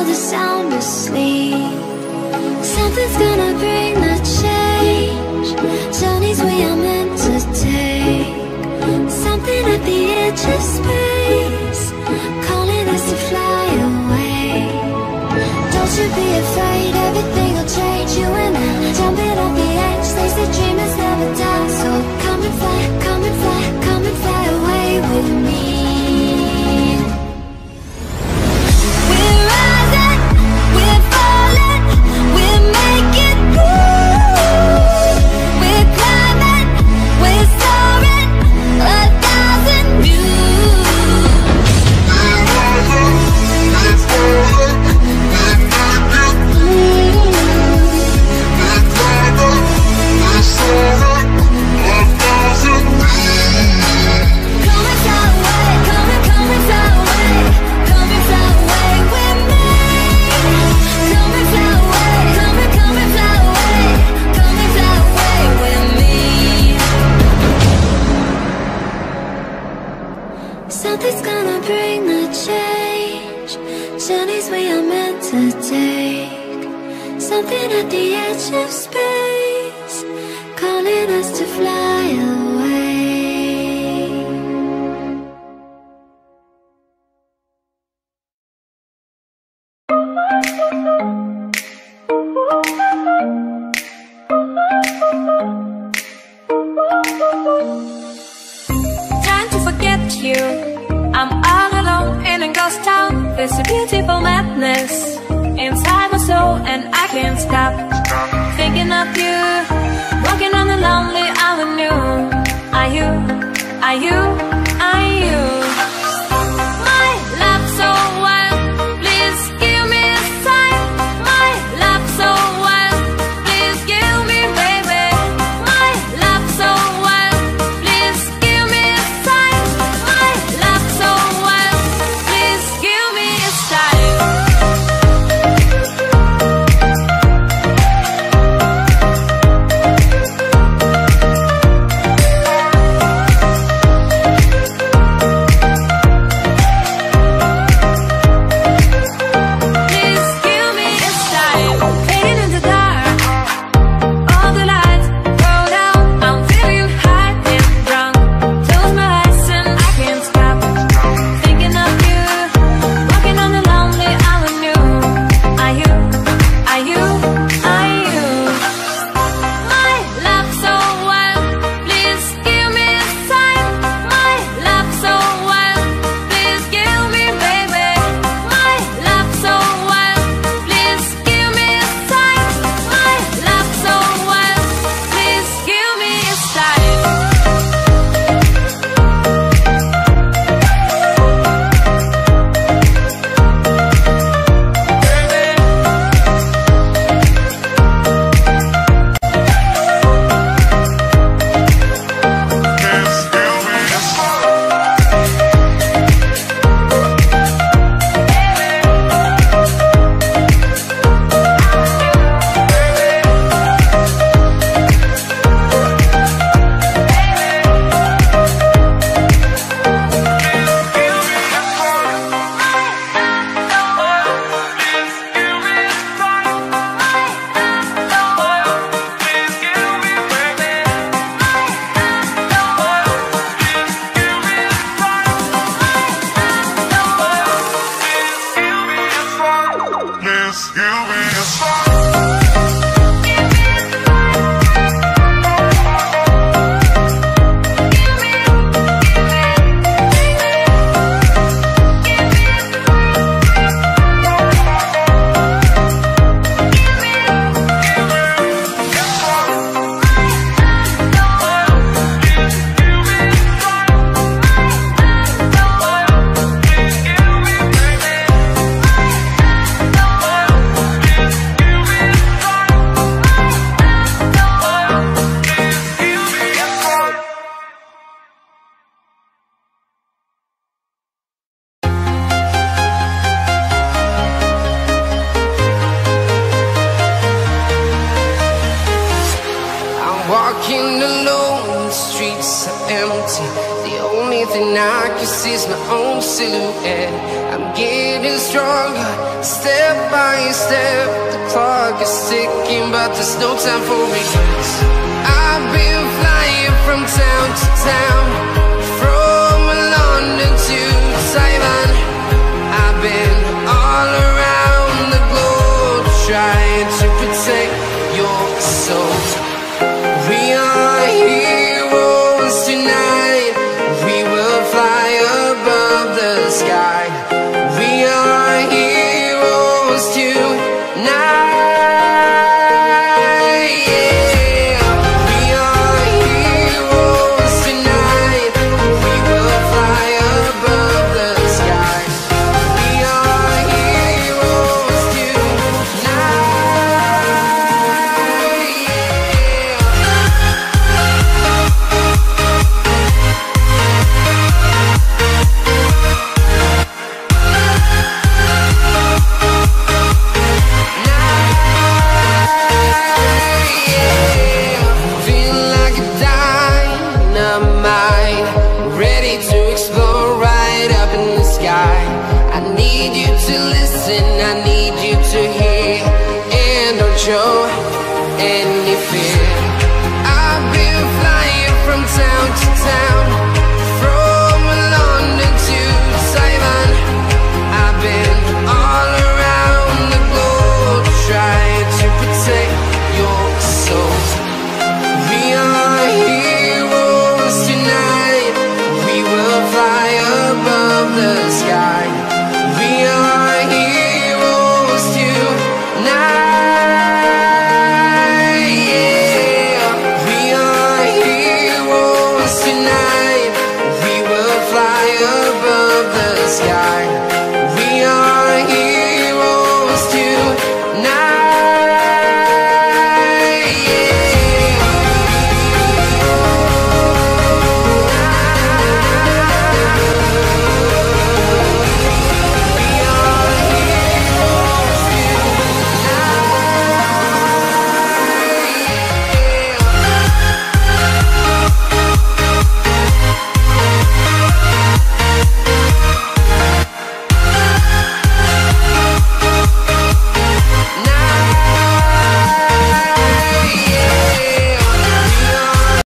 the sound asleep. Something's gonna bring the change. Journeys we are meant to take. Something at the edge of space, calling us to fly away. Don't you be afraid, everything will change. You and I, jumping off the edge. They say dreamers never die. So come and fly, come and fly, come and fly away with me. We're rising, we're falling, we're making moves. We're climbing, we're soaring, 1,000 views. We're rising, we're falling, we're making moves. We're climbing, we're soaring, 1,000 views. Come and fly away, come and fly away, come and fly away with me. Come and fly away, come and fly away, come and fly away with me. Something's gonna bring the change. Journeys we are meant to take. Something at the edge of space, calling us to fly away. Trying to forget you, I'm all alone in a ghost town. There's a beautiful madness inside my soul, and I can't stop thinking of you. Walking on the lonely avenue. Are you, are you, are you my love so wild? Please give me a sign. My love so wild, please give me, baby. My love so wild, please give me a sign. My love so wild, please give me a sign. Please give me a sign. Fading in the dark, all the lights go down. I'm feeling high and drunk. Close my eyes and I can't stop thinking of you. Walking on the lonely avenue. Are you, are you, are you my love so wild? Please give me a sign. My love so wild, please give me, baby. My love so wild, please give me a sign. My love so wild, please give me a sign. Please give me a sign. sees my own silhouette. I'm getting stronger, step by step. The clock is ticking, but there's no time for regrets. I've been flying from town to town, from London to